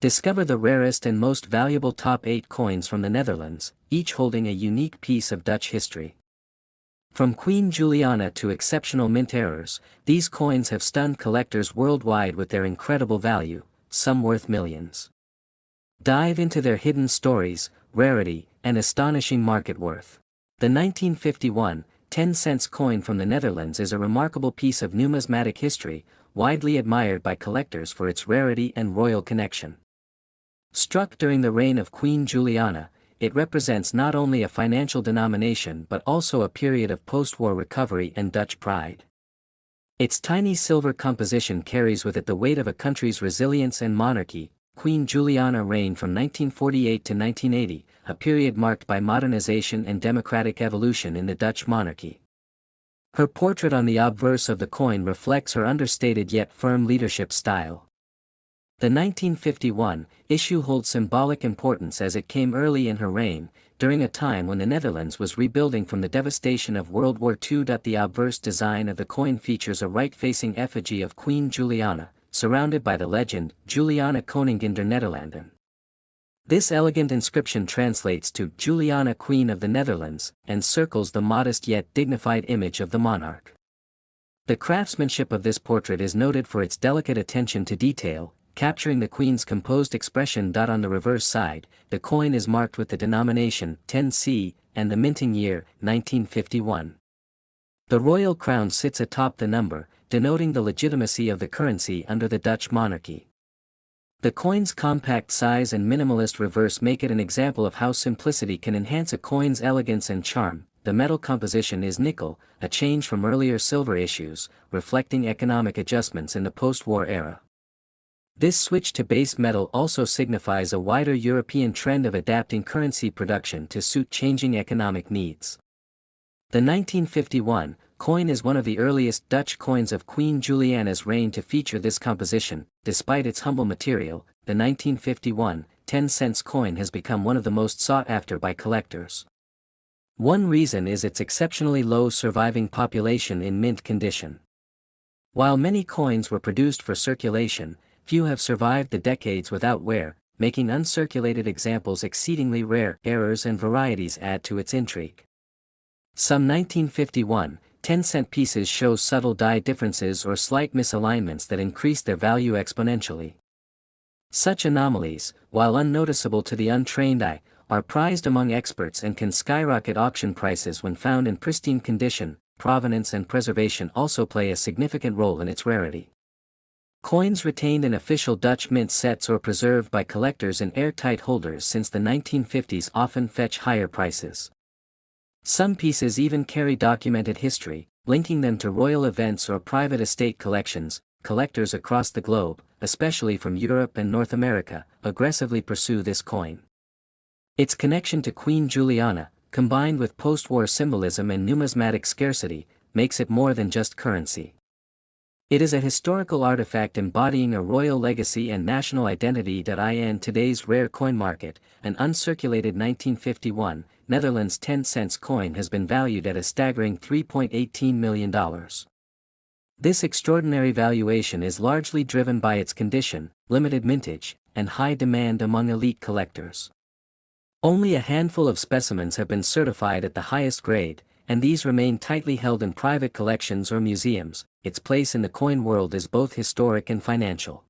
Discover the rarest and most valuable top 8 coins from the Netherlands, each holding a unique piece of Dutch history. From Queen Juliana to exceptional mint errors, these coins have stunned collectors worldwide with their incredible value, some worth millions. Dive into their hidden stories, rarity, and astonishing market worth. The 1951, 10-cent coin from the Netherlands is a remarkable piece of numismatic history, widely admired by collectors for its rarity and royal connection. Struck during the reign of Queen Juliana, it represents not only a financial denomination but also a period of post-war recovery and Dutch pride. Its tiny silver composition carries with it the weight of a country's resilience and monarchy. Queen Juliana reigned from 1948 to 1980, a period marked by modernization and democratic evolution in the Dutch monarchy. Her portrait on the obverse of the coin reflects her understated yet firm leadership style. The 1951 issue holds symbolic importance as it came early in her reign, during a time when the Netherlands was rebuilding from the devastation of World War II. The obverse design of the coin features a right-facing effigy of Queen Juliana, surrounded by the legend, Juliana Koningin der Nederlanden. This elegant inscription translates to Juliana Queen of the Netherlands, and circles the modest yet dignified image of the monarch. The craftsmanship of this portrait is noted for its delicate attention to detail, capturing the Queen's composed expression. On the reverse side, the coin is marked with the denomination 10C and the minting year 1951. The royal crown sits atop the number, denoting the legitimacy of the currency under the Dutch monarchy. The coin's compact size and minimalist reverse make it an example of how simplicity can enhance a coin's elegance and charm. The metal composition is nickel, a change from earlier silver issues, reflecting economic adjustments in the post-war era. This switch to base metal also signifies a wider European trend of adapting currency production to suit changing economic needs. The 1951 coin is one of the earliest Dutch coins of Queen Juliana's reign to feature this composition. Despite its humble material, the 1951 10-cent coin has become one of the most sought after by collectors. One reason is its exceptionally low surviving population in mint condition. While many coins were produced for circulation, few have survived the decades without wear, making uncirculated examples exceedingly rare. Errors and varieties add to its intrigue. Some 1951 10-cent pieces show subtle die differences or slight misalignments that increase their value exponentially. Such anomalies, while unnoticeable to the untrained eye, are prized among experts and can skyrocket auction prices when found in pristine condition. Provenance and preservation also play a significant role in its rarity. Coins retained in official Dutch mint sets or preserved by collectors in airtight holders since the 1950s often fetch higher prices. Some pieces even carry documented history, linking them to royal events or private estate collections. Collectors across the globe, especially from Europe and North America, aggressively pursue this coin. Its connection to Queen Juliana, combined with post-war symbolism and numismatic scarcity, makes it more than just currency. It is a historical artifact embodying a royal legacy and national identity. In today's rare coin market, an uncirculated 1951 Netherlands 10-cent coin has been valued at a staggering $3.18 million. This extraordinary valuation is largely driven by its condition, limited mintage, and high demand among elite collectors. Only a handful of specimens have been certified at the highest grade, and these remain tightly held in private collections or museums. Its place in the coin world is both historic and financial.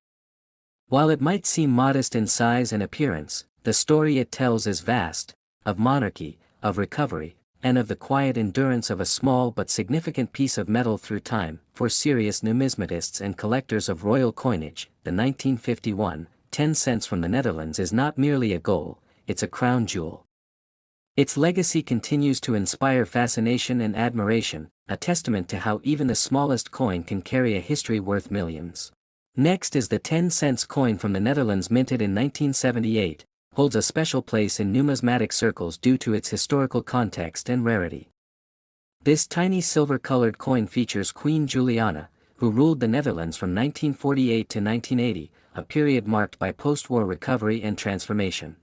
While it might seem modest in size and appearance, the story it tells is vast, of monarchy, of recovery, and of the quiet endurance of a small but significant piece of metal through time. For serious numismatists and collectors of royal coinage, the 1951 10 cents from the Netherlands is not merely a goal, it's a crown jewel. Its legacy continues to inspire fascination and admiration, a testament to how even the smallest coin can carry a history worth millions. Next is the 10 cents coin from the Netherlands, minted in 1978, holds a special place in numismatic circles due to its historical context and rarity. This tiny silver-colored coin features Queen Juliana, who ruled the Netherlands from 1948 to 1980, a period marked by post-war recovery and transformation.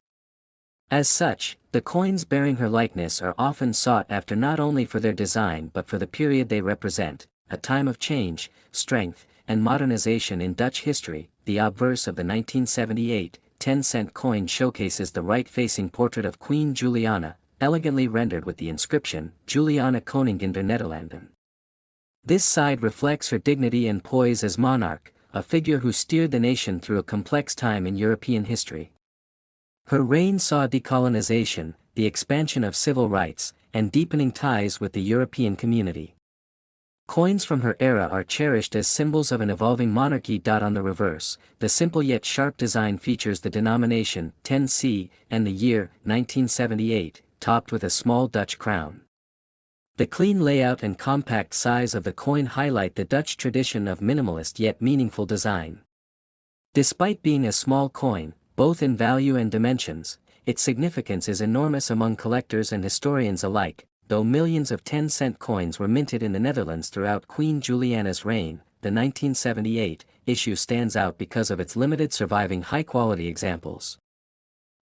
As such, the coins bearing her likeness are often sought after not only for their design but for the period they represent, a time of change, strength, and modernization in Dutch history. The obverse of the 1978 10-cent coin showcases the right-facing portrait of Queen Juliana, elegantly rendered with the inscription, Juliana Koningin der Nederlanden. This side reflects her dignity and poise as monarch, a figure who steered the nation through a complex time in European history. Her reign saw decolonization, the expansion of civil rights, and deepening ties with the European community. Coins from her era are cherished as symbols of an evolving monarchy. On the reverse, the simple yet sharp design features the denomination 10C and the year 1978, topped with a small Dutch crown. The clean layout and compact size of the coin highlight the Dutch tradition of minimalist yet meaningful design. Despite being a small coin, both in value and dimensions, its significance is enormous among collectors and historians alike. Though millions of 10-cent coins were minted in the Netherlands throughout Queen Juliana's reign, the 1978 issue stands out because of its limited surviving high-quality examples.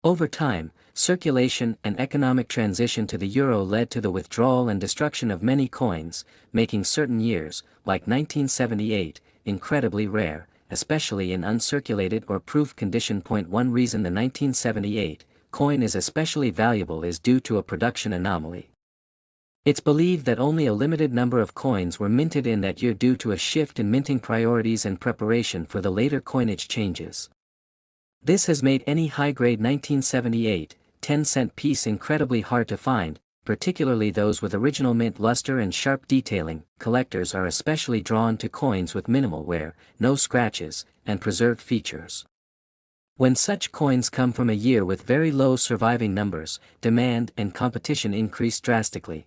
Over time, circulation and economic transition to the euro led to the withdrawal and destruction of many coins, making certain years, like 1978, incredibly rare, especially in uncirculated or proof condition. One reason the 1978 coin is especially valuable is due to a production anomaly. It's believed that only a limited number of coins were minted in that year due to a shift in minting priorities and preparation for the later coinage changes. This has made any high-grade 1978 10-cent piece incredibly hard to find, particularly those with original mint luster and sharp detailing. Collectors are especially drawn to coins with minimal wear, no scratches, and preserved features. When such coins come from a year with very low surviving numbers, demand and competition increase drastically.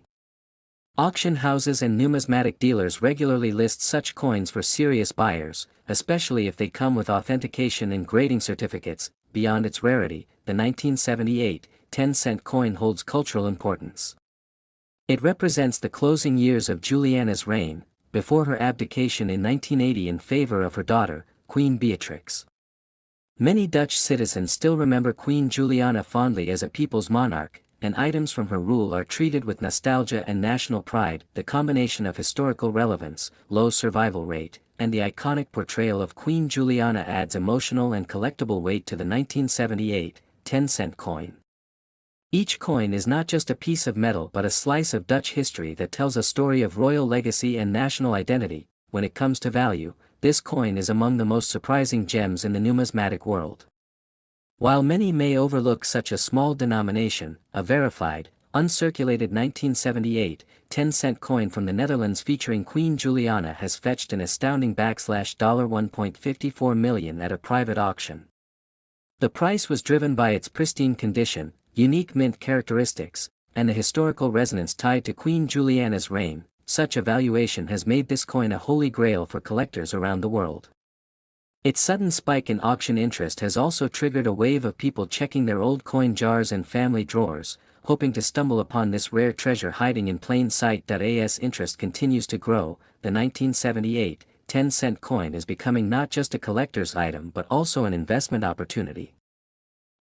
Auction houses and numismatic dealers regularly list such coins for serious buyers, especially if they come with authentication and grading certificates. Beyond its rarity, the 1978 10-cent coin holds cultural importance. It represents the closing years of Juliana's reign, before her abdication in 1980 in favor of her daughter, Queen Beatrix. Many Dutch citizens still remember Queen Juliana fondly as a people's monarch, and items from her rule are treated with nostalgia and national pride. The combination of historical relevance, low survival rate, and the iconic portrayal of Queen Juliana adds emotional and collectible weight to the 1978 10-cent coin. Each coin is not just a piece of metal but a slice of Dutch history that tells a story of royal legacy and national identity. When it comes to value, this coin is among the most surprising gems in the numismatic world. While many may overlook such a small denomination, a verified, uncirculated 1978 10-cent coin from the Netherlands featuring Queen Juliana has fetched an astounding $1.54 million at a private auction. The price was driven by its pristine condition, unique mint characteristics, and the historical resonance tied to Queen Juliana's reign. Such a valuation has made this coin a holy grail for collectors around the world. Its sudden spike in auction interest has also triggered a wave of people checking their old coin jars and family drawers, hoping to stumble upon this rare treasure hiding in plain sight. As interest continues to grow, the 1978 10-cent coin is becoming not just a collector's item but also an investment opportunity.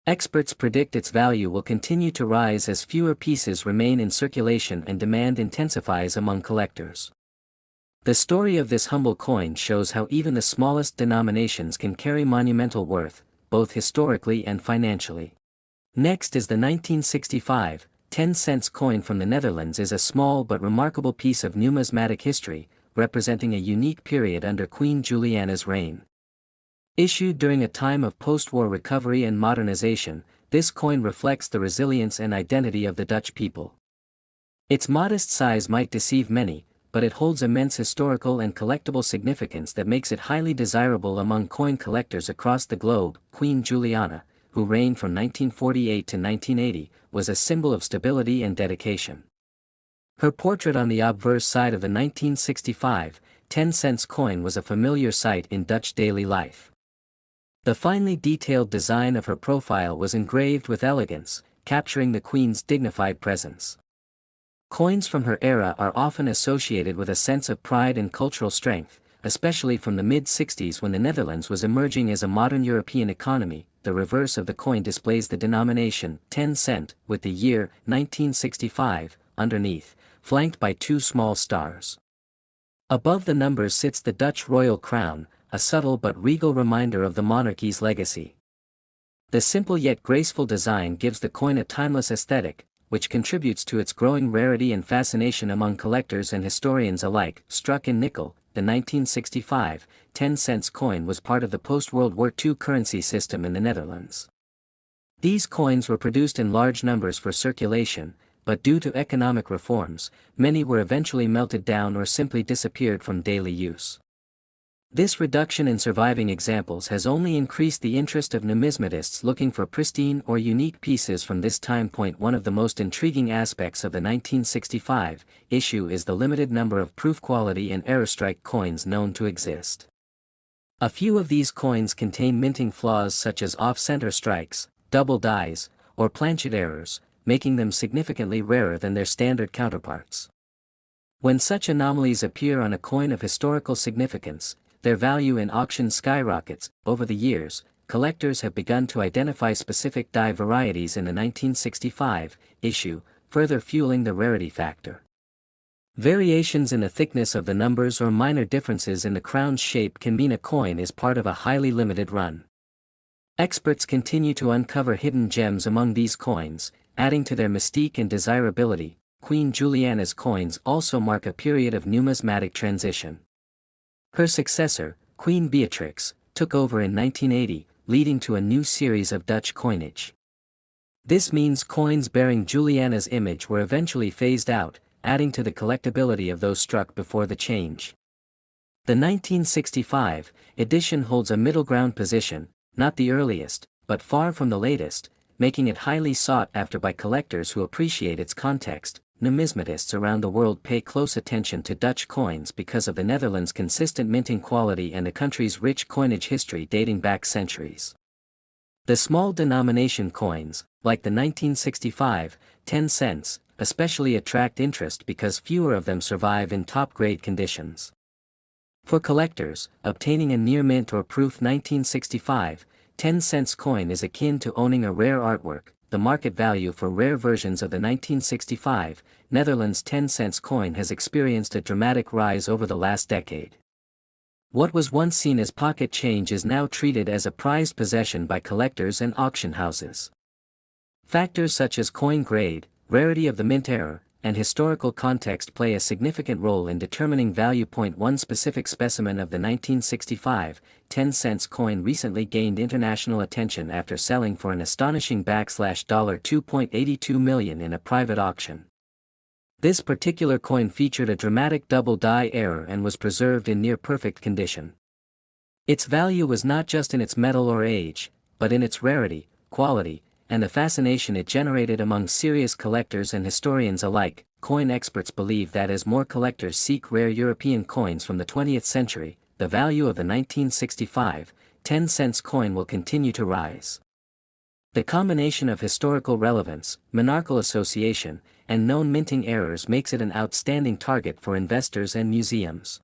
Experts predict its value will continue to rise as fewer pieces remain in circulation and demand intensifies among collectors. The story of this humble coin shows how even the smallest denominations can carry monumental worth, both historically and financially. Next is the 1965 10-cent coin from the Netherlands. Is a small but remarkable piece of numismatic history, representing a unique period under Queen Juliana's reign. Issued during a time of post-war recovery and modernization, this coin reflects the resilience and identity of the Dutch people. Its modest size might deceive many, but it holds immense historical and collectible significance that makes it highly desirable among coin collectors across the globe. Queen Juliana, who reigned from 1948 to 1980, was a symbol of stability and dedication. Her portrait on the obverse side of the 1965 10-cent coin was a familiar sight in Dutch daily life. The finely detailed design of her profile was engraved with elegance, capturing the Queen's dignified presence. Coins from her era are often associated with a sense of pride and cultural strength, especially from the mid-60s when the Netherlands was emerging as a modern European economy. The reverse of the coin displays the denomination 10 cent with the year 1965 underneath, flanked by two small stars. Above the numbers sits the Dutch royal crown, a subtle but regal reminder of the monarchy's legacy. The simple yet graceful design gives the coin a timeless aesthetic, which contributes to its growing rarity and fascination among collectors and historians alike. Struck in nickel, the 1965 10-cent coin was part of the post-World War II currency system in the Netherlands. These coins were produced in large numbers for circulation, but due to economic reforms, many were eventually melted down or simply disappeared from daily use. This reduction in surviving examples has only increased the interest of numismatists looking for pristine or unique pieces from this time point. One of the most intriguing aspects of the 1965 issue is the limited number of proof quality and error strike coins known to exist. A few of these coins contain minting flaws such as off-center strikes, double dies, or planchet errors, making them significantly rarer than their standard counterparts. When such anomalies appear on a coin of historical significance, their value in auctions skyrockets. Over the years, collectors have begun to identify specific die varieties in the 1965 issue, further fueling the rarity factor. Variations in the thickness of the numbers or minor differences in the crown's shape can mean a coin is part of a highly limited run. Experts continue to uncover hidden gems among these coins, adding to their mystique and desirability. Queen Juliana's coins also mark a period of numismatic transition. Her successor, Queen Beatrix, took over in 1980, leading to a new series of Dutch coinage. This means coins bearing Juliana's image were eventually phased out, adding to the collectability of those struck before the change. The 1965 edition holds a middle ground position, not the earliest, but far from the latest, making it highly sought after by collectors who appreciate its context. Numismatists around the world pay close attention to Dutch coins because of the Netherlands' consistent minting quality and the country's rich coinage history dating back centuries. The small denomination coins, like the 1965 10 cents, especially attract interest because fewer of them survive in top-grade conditions. For collectors, obtaining a near-mint or proof 1965 10 cents coin is akin to owning a rare artwork. The market value for rare versions of the 1965 Netherlands 10 cents coin has experienced a dramatic rise over the last decade. What was once seen as pocket change is now treated as a prized possession by collectors and auction houses. Factors such as coin grade, rarity of the mint era, and historical context play a significant role in determining value. One specific specimen of the 1965 10 cents coin recently gained international attention after selling for an astonishing $2.82 million in a private auction. This particular coin featured a dramatic double die error and was preserved in near-perfect condition. Its value was not just in its metal or age, but in its rarity, quality, and the fascination it generated among serious collectors and historians alike. Coin experts believe that as more collectors seek rare European coins from the 20th century, the value of the 1965 10 cents coin will continue to rise. The combination of historical relevance, monarchical association, and known minting errors makes it an outstanding target for investors and museums.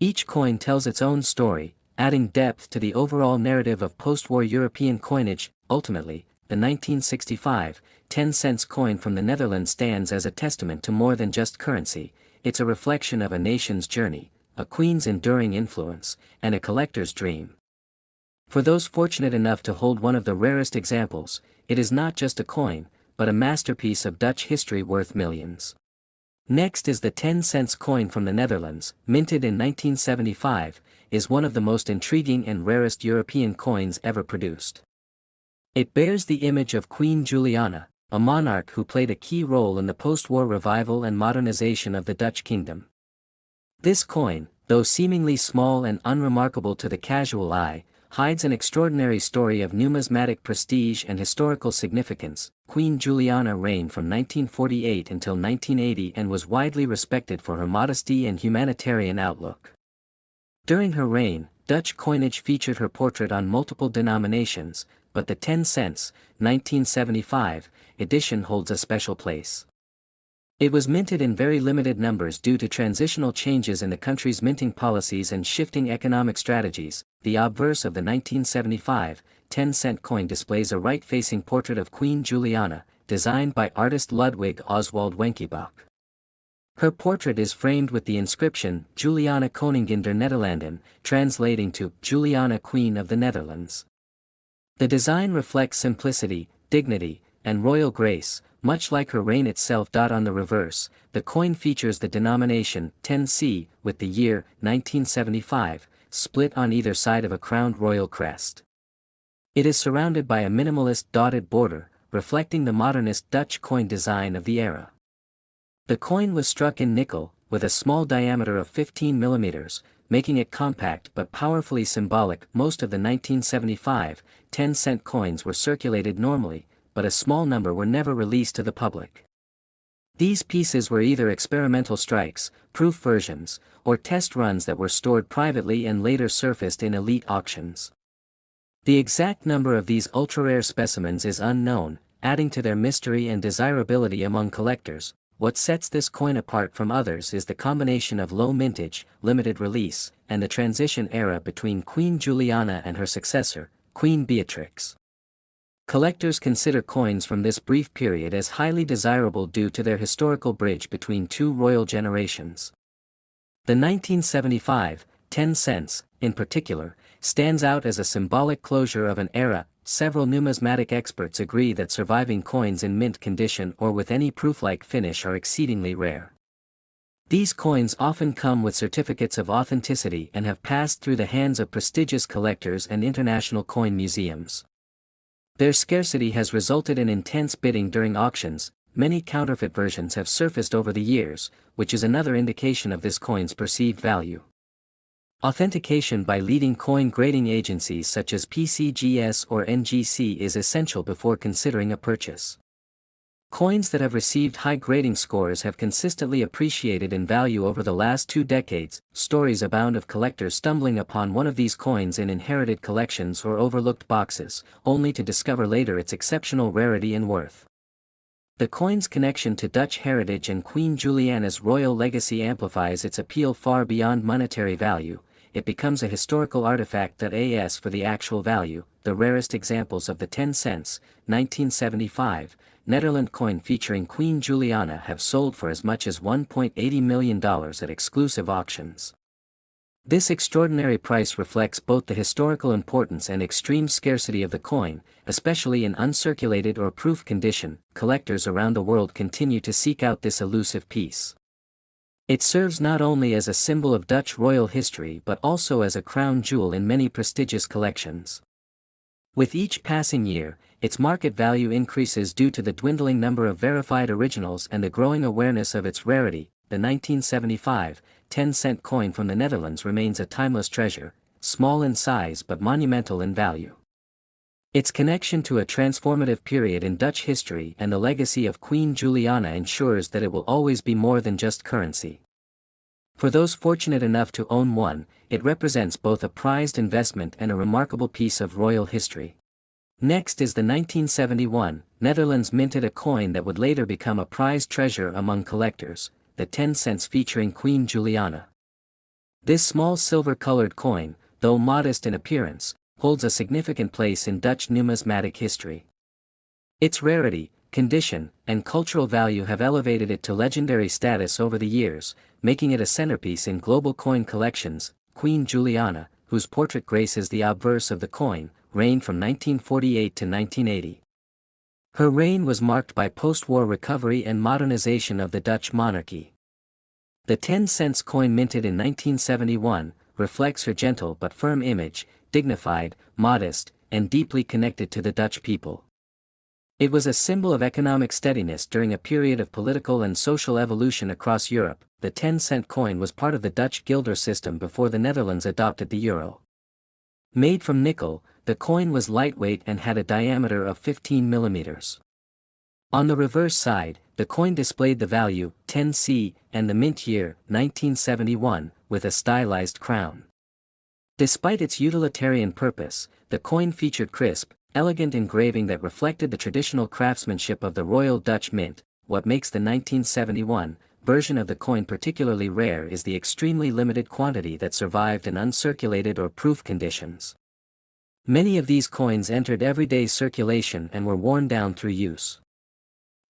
Each coin tells its own story, adding depth to the overall narrative of post-war European coinage. Ultimately, the 1965 10 cents coin from the Netherlands stands as a testament to more than just currency. It's a reflection of a nation's journey, a queen's enduring influence, and a collector's dream. For those fortunate enough to hold one of the rarest examples, it is not just a coin, but a masterpiece of Dutch history worth millions. Next is the 10 cents coin from the Netherlands, minted in 1975, is one of the most intriguing and rarest European coins ever produced. It bears the image of Queen Juliana, a monarch who played a key role in the post-war revival and modernization of the Dutch kingdom. This coin, though seemingly small and unremarkable to the casual eye, hides an extraordinary story of numismatic prestige and historical significance. Queen Juliana reigned from 1948 until 1980 and was widely respected for her modesty and humanitarian outlook. During her reign, Dutch coinage featured her portrait on multiple denominations, but the 10 cents, 1975, edition holds a special place. It was minted in very limited numbers due to transitional changes in the country's minting policies and shifting economic strategies. The obverse of the 1975 10-cent coin displays a right-facing portrait of Queen Juliana, designed by artist Ludwig Oswald Wenckebach. Her portrait is framed with the inscription Juliana Koningin der Nederlanden, translating to Juliana Queen of the Netherlands. The design reflects simplicity, dignity, and royal grace, much like her reign itself. On the reverse, the coin features the denomination 10C with the year 1975 split on either side of a crowned royal crest. It is surrounded by a minimalist dotted border, reflecting the modernist Dutch coin design of the era. The coin was struck in nickel, with a small diameter of 15 mm, making it compact but powerfully symbolic. Most of the 1975 10-cent coins were circulated normally, but a small number were never released to the public. These pieces were either experimental strikes, proof versions, or test runs that were stored privately and later surfaced in elite auctions. The exact number of these ultra-rare specimens is unknown, adding to their mystery and desirability among collectors. What sets this coin apart from others is the combination of low mintage, limited release, and the transition era between Queen Juliana and her successor, Queen Beatrix. Collectors consider coins from this brief period as highly desirable due to their historical bridge between two royal generations. The 1975 10 cents, in particular, stands out as a symbolic closure of an era. Several numismatic experts agree that surviving coins in mint condition or with any proof-like finish are exceedingly rare. These coins often come with certificates of authenticity and have passed through the hands of prestigious collectors and international coin museums. Their scarcity has resulted in intense bidding during auctions. Many counterfeit versions have surfaced over the years, which is another indication of this coin's perceived value. Authentication by leading coin grading agencies such as PCGS or NGC is essential before considering a purchase. Coins that have received high grading scores have consistently appreciated in value over the last 2 decades. Stories abound of collectors stumbling upon one of these coins in inherited collections or overlooked boxes, only to discover later its exceptional rarity and worth. The coin's connection to Dutch heritage and Queen Juliana's royal legacy amplifies its appeal far beyond monetary value. It becomes a historical artifact that as for the actual value. The rarest examples of the 10 cents, 1975, Netherlands coin featuring Queen Juliana have sold for as much as $1.80 million at exclusive auctions. This extraordinary price reflects both the historical importance and extreme scarcity of the coin, especially in uncirculated or proof condition. Collectors around the world continue to seek out this elusive piece. It serves not only as a symbol of Dutch royal history but also as a crown jewel in many prestigious collections. With each passing year, its market value increases due to the dwindling number of verified originals and the growing awareness of its rarity. The 1975 10-cent coin from the Netherlands remains a timeless treasure, small in size but monumental in value. Its connection to a transformative period in Dutch history and the legacy of Queen Juliana ensures that it will always be more than just currency. For those fortunate enough to own one, it represents both a prized investment and a remarkable piece of royal history. Next is the 1971, Netherlands minted a coin that would later become a prized treasure among collectors, the 10 cents featuring Queen Juliana. This small silver-colored coin, though modest in appearance, holds a significant place in Dutch numismatic history. Its rarity, condition, and cultural value have elevated it to legendary status over the years, making it a centerpiece in global coin collections. Queen Juliana, whose portrait graces the obverse of the coin, reigned from 1948 to 1980. Her reign was marked by post-war recovery and modernization of the Dutch monarchy. The 10 cents coin minted in 1971 reflects her gentle but firm image, dignified, modest, and deeply connected to the Dutch people. It was a symbol of economic steadiness during a period of political and social evolution across Europe. The 10-cent coin was part of the Dutch guilder system before the Netherlands adopted the euro. Made from nickel, the coin was lightweight and had a diameter of 15 millimeters. On the reverse side, the coin displayed the value, 10C, and the mint year, 1971, with a stylized crown. Despite its utilitarian purpose, the coin featured crisp, elegant engraving that reflected the traditional craftsmanship of the Royal Dutch Mint. What makes the 1971 version of the coin particularly rare is the extremely limited quantity that survived in uncirculated or proof conditions. Many of these coins entered everyday circulation and were worn down through use.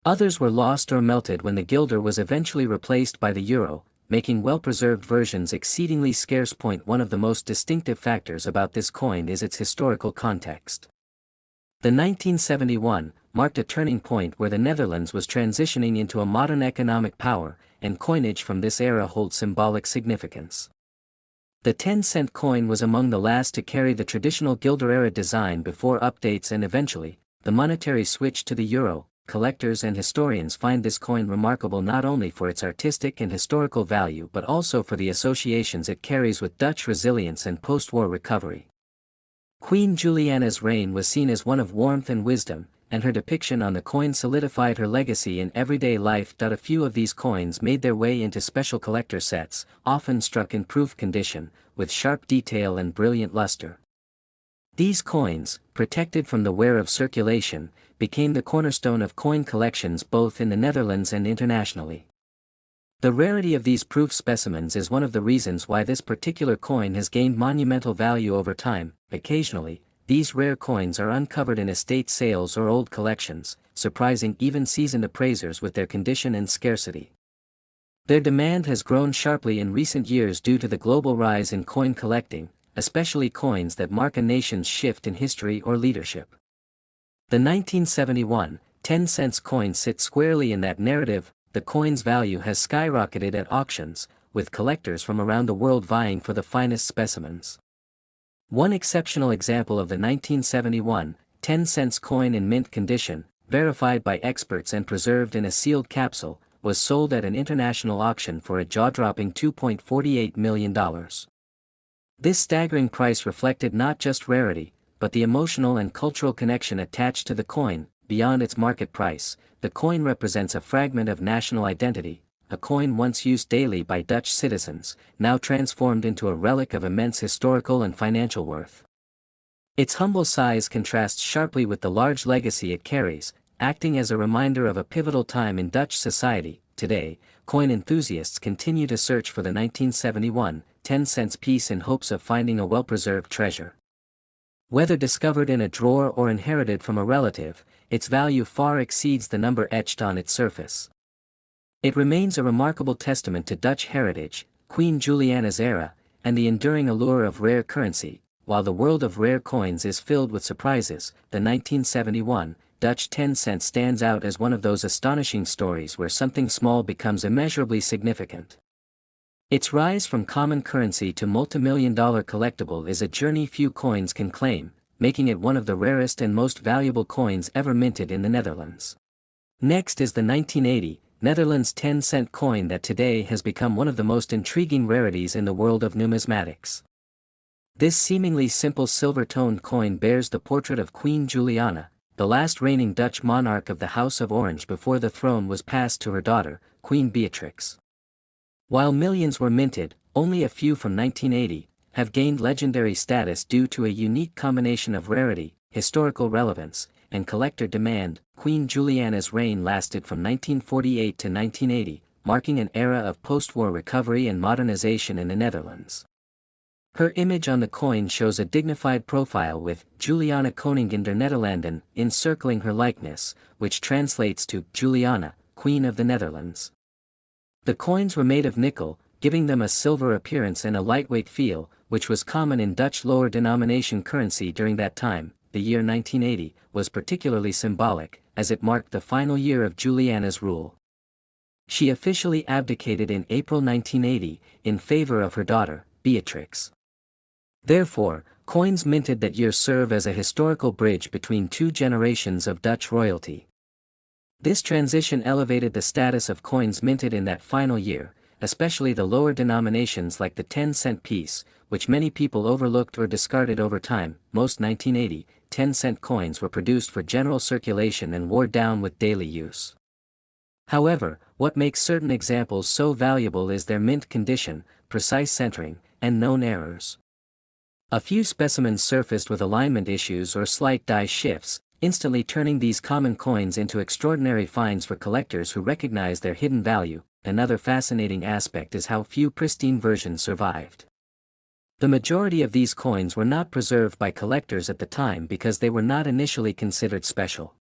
Others were lost or melted when the guilder was eventually replaced by the euro, making well-preserved versions exceedingly scarce. One of the most distinctive factors about this coin is its historical context. The 1971 marked a turning point where the Netherlands was transitioning into a modern economic power, and coinage from this era holds symbolic significance. The 10-cent coin was among the last to carry the traditional guilder-era design before updates and eventually, the monetary switch to the euro. Collectors and historians find this coin remarkable not only for its artistic and historical value but also for the associations it carries with Dutch resilience and post-war recovery. Queen Juliana's reign was seen as one of warmth and wisdom, and her depiction on the coin solidified her legacy in everyday life. A few of these coins made their way into special collector sets, often struck in proof condition, with sharp detail and brilliant luster. These coins, protected from the wear of circulation, became the cornerstone of coin collections both in the Netherlands and internationally. The rarity of these proof specimens is one of the reasons why this particular coin has gained monumental value over time. Occasionally, these rare coins are uncovered in estate sales or old collections, surprising even seasoned appraisers with their condition and scarcity. Their demand has grown sharply in recent years due to the global rise in coin collecting, especially coins that mark a nation's shift in history or leadership. The 1971 10-cent coin sits squarely in that narrative. The coin's value has skyrocketed at auctions, with collectors from around the world vying for the finest specimens. One exceptional example of the 1971 10-cent coin in mint condition, verified by experts and preserved in a sealed capsule, was sold at an international auction for a jaw-dropping $2.48 million. This staggering price reflected not just rarity, but the emotional and cultural connection attached to the coin. Beyond its market price, the coin represents a fragment of national identity, a coin once used daily by Dutch citizens, now transformed into a relic of immense historical and financial worth. Its humble size contrasts sharply with the large legacy it carries, acting as a reminder of a pivotal time in Dutch society. Today, coin enthusiasts continue to search for the 1971 10-cent piece in hopes of finding a well-preserved treasure. Whether discovered in a drawer or inherited from a relative, its value far exceeds the number etched on its surface. It remains a remarkable testament to Dutch heritage, Queen Juliana's era, and the enduring allure of rare currency. While the world of rare coins is filled with surprises, the 1971 Dutch 10-cent stands out as one of those astonishing stories where something small becomes immeasurably significant. Its rise from common currency to multimillion-dollar collectible is a journey few coins can claim, making it one of the rarest and most valuable coins ever minted in the Netherlands. Next is the 1980 Netherlands 10-cent coin that today has become one of the most intriguing rarities in the world of numismatics. This seemingly simple silver-toned coin bears the portrait of Queen Juliana, the last reigning Dutch monarch of the House of Orange before the throne was passed to her daughter, Queen Beatrix. While millions were minted, only a few from 1980 have gained legendary status due to a unique combination of rarity, historical relevance, and collector demand. Queen Juliana's reign lasted from 1948 to 1980, marking an era of post-war recovery and modernization in the Netherlands. Her image on the coin shows a dignified profile with Juliana Koningin der Nederlanden encircling her likeness, which translates to Juliana, Queen of the Netherlands. The coins were made of nickel, giving them a silver appearance and a lightweight feel, which was common in Dutch lower denomination currency during that time. The year 1980 was particularly symbolic, as it marked the final year of Juliana's rule. She officially abdicated in April 1980 in favor of her daughter, Beatrix. Therefore, coins minted that year serve as a historical bridge between two generations of Dutch royalty. This transition elevated the status of coins minted in that final year, especially the lower denominations like the 10-cent piece, which many people overlooked or discarded over time. Most 1980 10-cent coins were produced for general circulation and wore down with daily use. However, what makes certain examples so valuable is their mint condition, precise centering, and known errors. A few specimens surfaced with alignment issues or slight die shifts, instantly turning these common coins into extraordinary finds for collectors who recognize their hidden value. Another fascinating aspect is how few pristine versions survived. The majority of these coins were not preserved by collectors at the time because they were not initially considered special.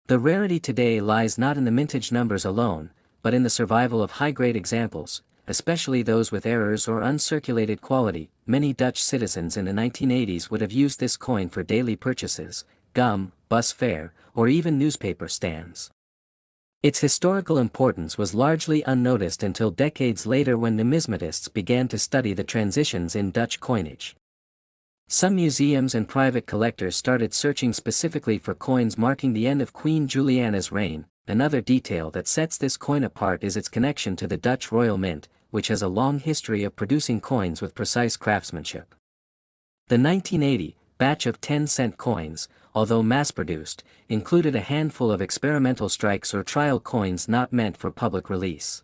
The rarity today lies not in the mintage numbers alone, but in the survival of high-grade examples, especially those with errors or uncirculated quality. Many Dutch citizens in the 1980s would have used this coin for daily purchases, gum, bus fare, or even newspaper stands. Its historical importance was largely unnoticed until decades later when numismatists began to study the transitions in Dutch coinage. Some museums and private collectors started searching specifically for coins marking the end of Queen Juliana's reign. Another detail that sets this coin apart is its connection to the Dutch Royal Mint, which has a long history of producing coins with precise craftsmanship. The 1980 batch of 10-cent coins, although mass-produced, included a handful of experimental strikes or trial coins not meant for public release.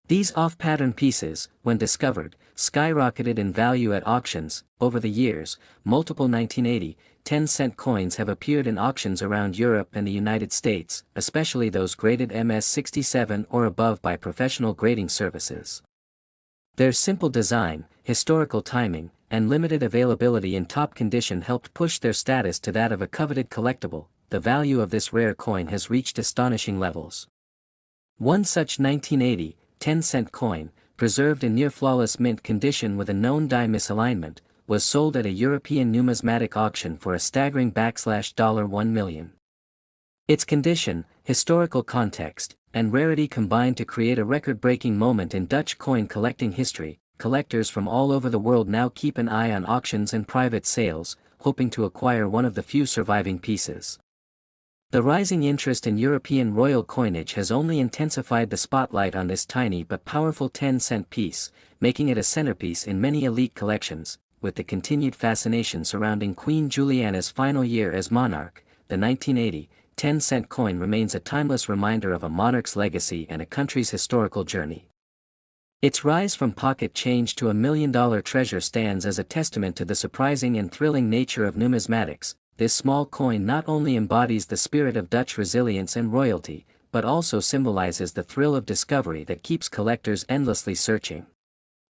These off-pattern pieces, when discovered, skyrocketed in value at auctions. Over the years, multiple 1980 10-cent coins have appeared in auctions around Europe and the United States, especially those graded MS-67 or above by professional grading services. Their simple design, historical timing, and limited availability in top condition helped push their status to that of a coveted collectible. The value of this rare coin has reached astonishing levels. One such 1980 10-cent coin, preserved in near-flawless mint condition with a known die misalignment, was sold at a European numismatic auction for a staggering $1 million. Its condition, historical context, and rarity combined to create a record-breaking moment in Dutch coin collecting history. Collectors from all over the world now keep an eye on auctions and private sales, hoping to acquire one of the few surviving pieces. The rising interest in European royal coinage has only intensified the spotlight on this tiny but powerful 10-cent piece, making it a centerpiece in many elite collections. With the continued fascination surrounding Queen Juliana's final year as monarch, the 1980 10-cent coin remains a timeless reminder of a monarch's legacy and a country's historical journey. Its rise from pocket change to $1 million treasure stands as a testament to the surprising and thrilling nature of numismatics. This small coin not only embodies the spirit of Dutch resilience and royalty, but also symbolizes the thrill of discovery that keeps collectors endlessly searching.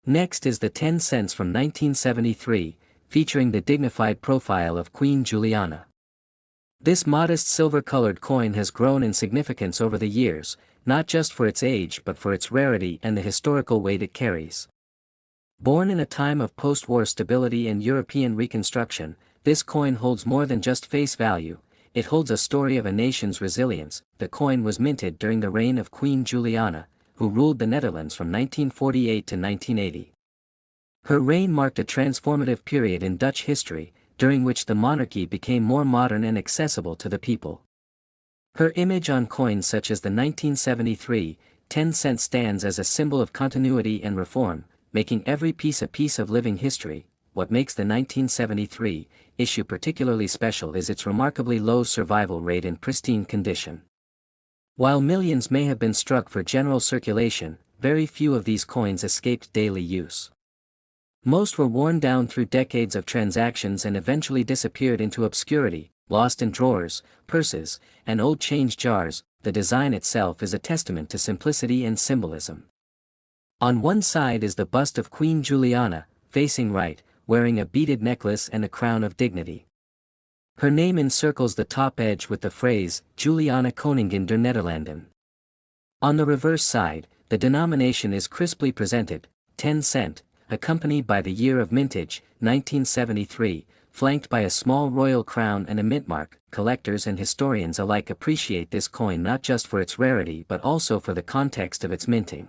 Next is the 10 cents from 1973, featuring the dignified profile of Queen Juliana. This modest silver-colored coin has grown in significance over the years, not just for its age but for its rarity and the historical weight it carries. Born in a time of post-war stability and European reconstruction, this coin holds more than just face value. It holds a story of a nation's resilience. The coin was minted during the reign of Queen Juliana, who ruled the Netherlands from 1948 to 1980. Her reign marked a transformative period in Dutch history, during which the monarchy became more modern and accessible to the people. Her image on coins such as the 1973 10-cent stands as a symbol of continuity and reform, making every piece a piece of living history. What makes the 1973 issue particularly special is its remarkably low survival rate in pristine condition. While millions may have been struck for general circulation, very few of these coins escaped daily use. Most were worn down through decades of transactions and eventually disappeared into obscurity, lost in drawers, purses, and old change jars. The design itself is a testament to simplicity and symbolism. On one side is the bust of Queen Juliana, facing right, wearing a beaded necklace and a crown of dignity. Her name encircles the top edge with the phrase, Juliana Koningin der Nederlanden. On the reverse side, the denomination is crisply presented, 10 cent, accompanied by the year of mintage, 1973, flanked by a small royal crown and a mint mark. Collectors and historians alike appreciate this coin not just for its rarity but also for the context of its minting.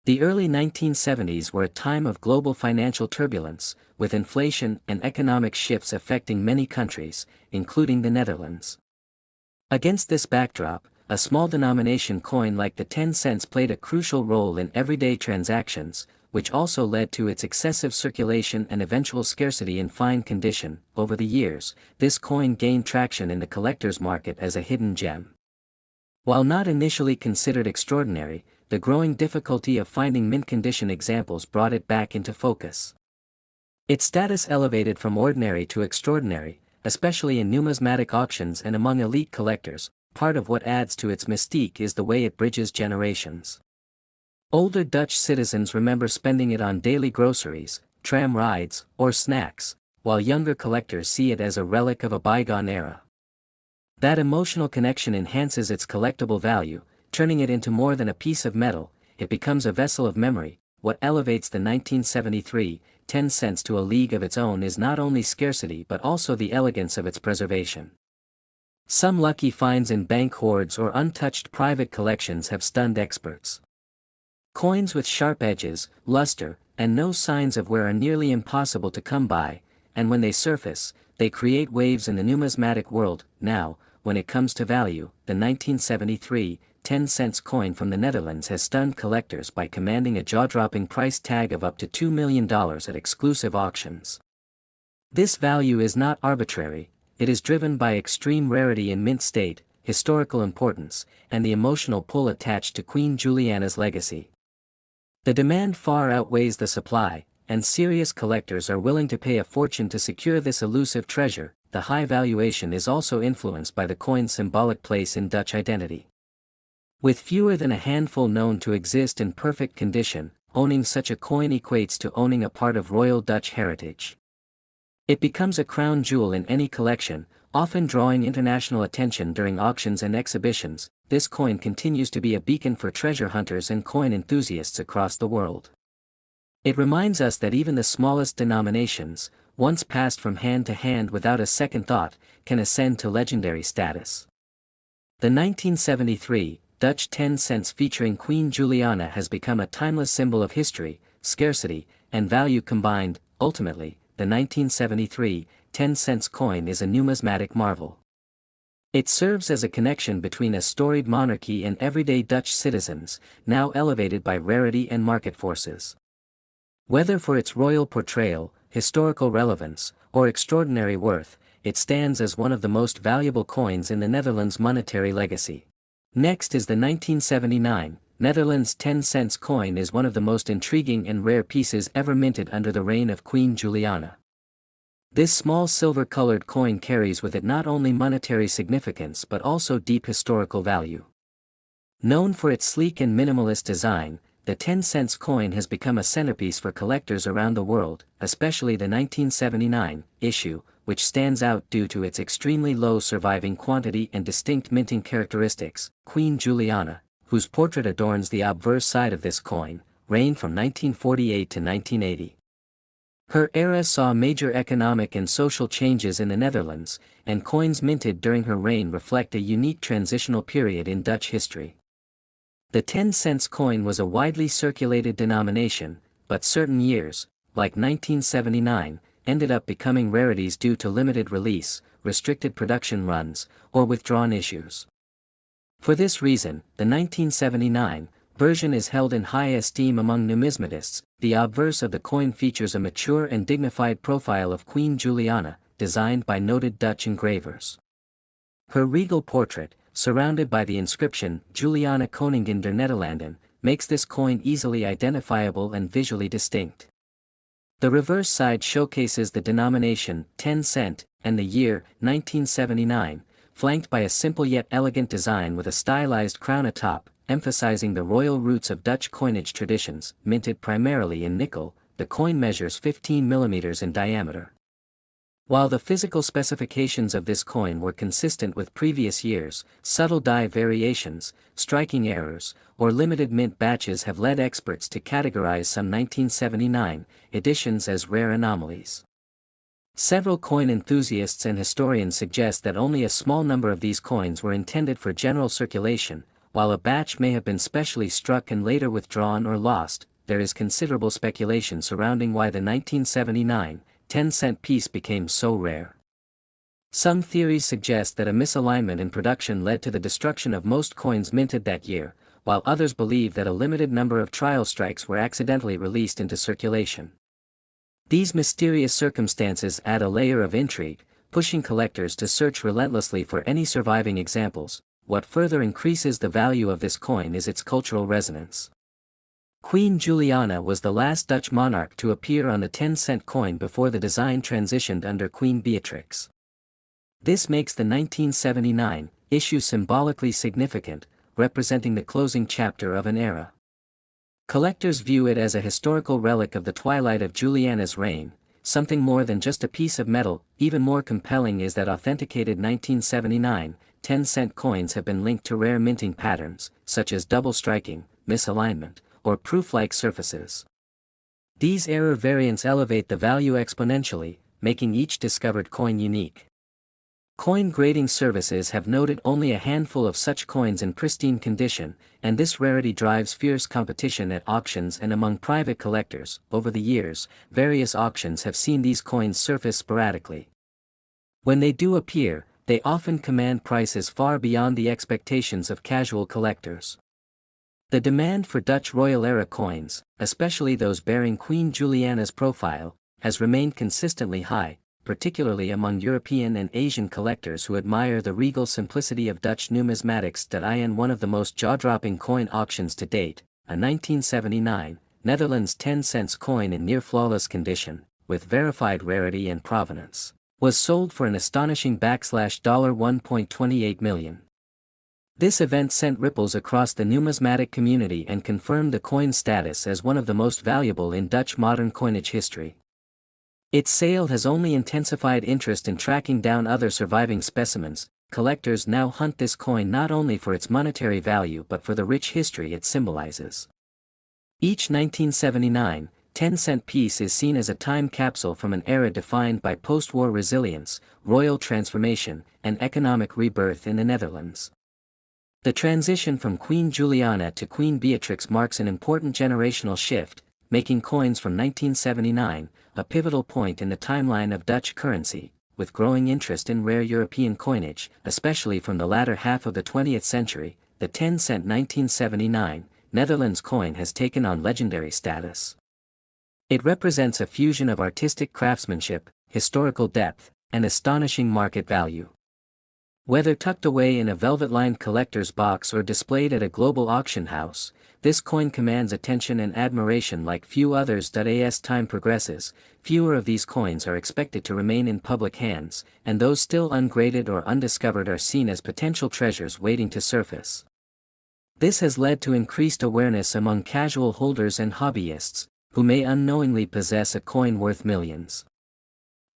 The early 1970s were a time of global financial turbulence, with inflation and economic shifts affecting many countries, including the Netherlands. Against this backdrop, a small denomination coin like the 10 cents played a crucial role in everyday transactions, which also led to its excessive circulation and eventual scarcity in fine condition. Over the years, this coin gained traction in the collector's market as a hidden gem. While not initially considered extraordinary, the growing difficulty of finding mint-condition examples brought it back into focus. Its status elevated from ordinary to extraordinary, especially in numismatic auctions and among elite collectors. Part of what adds to its mystique is the way it bridges generations. Older Dutch citizens remember spending it on daily groceries, tram rides, or snacks, while younger collectors see it as a relic of a bygone era. That emotional connection enhances its collectible value, turning it into more than a piece of metal. It becomes a vessel of memory. What elevates the 1973 10 cents to a league of its own is not only scarcity but also the elegance of its preservation. Some lucky finds in bank hoards or untouched private collections have stunned experts. Coins with sharp edges, luster, and no signs of wear are nearly impossible to come by, and when they surface, they create waves in the numismatic world. Now, when it comes to value, the 1973 10-cent coin from the Netherlands has stunned collectors by commanding a jaw-dropping price tag of up to $2 million at exclusive auctions. This value is not arbitrary, it is driven by extreme rarity in mint state, historical importance, and the emotional pull attached to Queen Juliana's legacy. The demand far outweighs the supply, and serious collectors are willing to pay a fortune to secure this elusive treasure. The high valuation is also influenced by the coin's symbolic place in Dutch identity. With fewer than a handful known to exist in perfect condition, owning such a coin equates to owning a part of royal Dutch heritage. It becomes a crown jewel in any collection, often drawing international attention during auctions and exhibitions. This coin continues to be a beacon for treasure hunters and coin enthusiasts across the world. It reminds us that even the smallest denominations, once passed from hand to hand without a second thought, can ascend to legendary status. The 1973 Dutch 10 cents featuring Queen Juliana has become a timeless symbol of history, scarcity, and value combined. Ultimately, the 1973 10 cents coin is a numismatic marvel. It serves as a connection between a storied monarchy and everyday Dutch citizens, now elevated by rarity and market forces. Whether for its royal portrayal, historical relevance, or extraordinary worth, it stands as one of the most valuable coins in the Netherlands' monetary legacy. Next is the 1979 Netherlands 10 cents coin is one of the most intriguing and rare pieces ever minted under the reign of Queen Juliana. This small silver-colored coin carries with it not only monetary significance but also deep historical value. Known for its sleek and minimalist design, the 10 cents coin has become a centerpiece for collectors around the world, especially the 1979 issue, which stands out due to its extremely low surviving quantity and distinct minting characteristics. Queen Juliana, whose portrait adorns the obverse side of this coin, reigned from 1948 to 1980. Her era saw major economic and social changes in the Netherlands, and coins minted during her reign reflect a unique transitional period in Dutch history. The 10 cents coin was a widely circulated denomination, but certain years, like 1979, ended up becoming rarities due to limited release, restricted production runs, or withdrawn issues. For this reason, the 1979 version is held in high esteem among numismatists. The obverse of the coin features a mature and dignified profile of Queen Juliana, designed by noted Dutch engravers. Her regal portrait, surrounded by the inscription Juliana Koningin der Nederlanden, makes this coin easily identifiable and visually distinct. The reverse side showcases the denomination 10 cent and the year 1979, flanked by a simple yet elegant design with a stylized crown atop, emphasizing the royal roots of Dutch coinage traditions. Minted primarily in nickel, the coin measures 15 mm in diameter. While the physical specifications of this coin were consistent with previous years, subtle die variations, striking errors, or limited mint batches have led experts to categorize some 1979 editions as rare anomalies. Several coin enthusiasts and historians suggest that only a small number of these coins were intended for general circulation. While a batch may have been specially struck and later withdrawn or lost, there is considerable speculation surrounding why the 1979 10-cent piece became so rare. Some theories suggest that a misalignment in production led to the destruction of most coins minted that year, while others believe that a limited number of trial strikes were accidentally released into circulation. These mysterious circumstances add a layer of intrigue, pushing collectors to search relentlessly for any surviving examples. What further increases the value of this coin is its cultural resonance. Queen Juliana was the last Dutch monarch to appear on the 10-cent coin before the design transitioned under Queen Beatrix. This makes the 1979 issue symbolically significant, representing the closing chapter of an era. Collectors view it as a historical relic of the twilight of Juliana's reign, something more than just a piece of metal. Even more compelling is that authenticated 1979 10-cent coins have been linked to rare minting patterns, such as double striking, misalignment, or proof-like surfaces. These error variants elevate the value exponentially, making each discovered coin unique. Coin grading services have noted only a handful of such coins in pristine condition, and this rarity drives fierce competition at auctions and among private collectors. Over the years, various auctions have seen these coins surface sporadically. When they do appear, they often command prices far beyond the expectations of casual collectors. The demand for Dutch royal-era coins, especially those bearing Queen Juliana's profile, has remained consistently high, particularly among European and Asian collectors who admire the regal simplicity of Dutch numismatics. In one of the most jaw-dropping coin auctions to date, a 1979, Netherlands 10-cents coin in near-flawless condition, with verified rarity and provenance, was sold for an astonishing $1.28 million. This event sent ripples across the numismatic community and confirmed the coin's status as one of the most valuable in Dutch modern coinage history. Its sale has only intensified interest in tracking down other surviving specimens. Collectors now hunt this coin not only for its monetary value but for the rich history it symbolizes. Each 1979, 10-cent piece is seen as a time capsule from an era defined by post-war resilience, royal transformation, and economic rebirth in the Netherlands. The transition from Queen Juliana to Queen Beatrix marks an important generational shift, making coins from 1979 a pivotal point in the timeline of Dutch currency, with growing interest in rare European coinage, especially from the latter half of the 20th century. The 10-cent 1979 Netherlands coin has taken on legendary status. It represents a fusion of artistic craftsmanship, historical depth, and astonishing market value. Whether tucked away in a velvet-lined collector's box or displayed at a global auction house, this coin commands attention and admiration like few others. As time progresses, fewer of these coins are expected to remain in public hands, and those still ungraded or undiscovered are seen as potential treasures waiting to surface. This has led to increased awareness among casual holders and hobbyists, who may unknowingly possess a coin worth millions.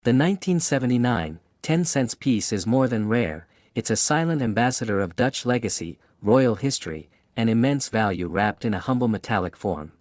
The 1979, 10-cent piece is more than rare. It's a silent ambassador of Dutch legacy, royal history, and immense value wrapped in a humble metallic form.